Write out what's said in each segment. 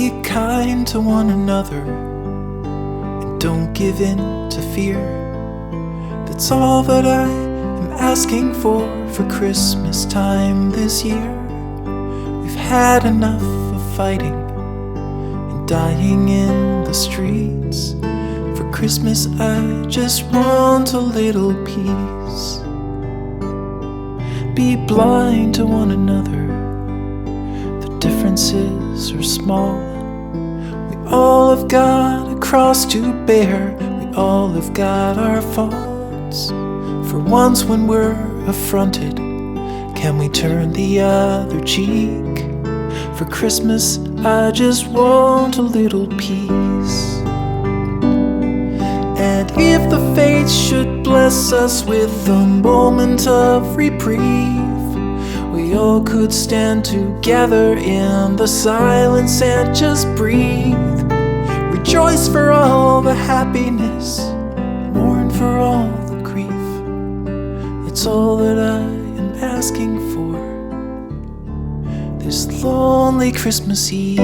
Be kind to one another and don't give in to fear. That's all that I am asking for Christmas time this year. We've had enough of fighting and dying in the streets. For Christmas I just want a little peace. Be blind to one another, the differences are small. We all have got a cross to bear, we all have got our faults. For once when we're affronted, can we turn the other cheek? For Christmas I just want a little peace. And if the fates should bless us with a moment of reprieve, we all could stand together in the silence and just breathe. Rejoice for all the happiness, mourn for all the grief. It's all that I am asking for this lonely Christmas Eve.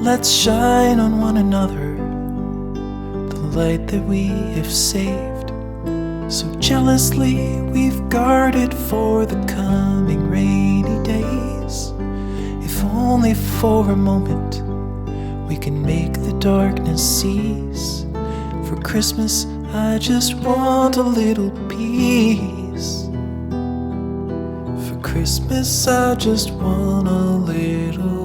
Let's shine on one another the light that we have saved, so jealously we've guarded for the coming rainy days. If only for a moment we can make the darkness cease. For Christmas I just want a little peace. For Christmas I just want a little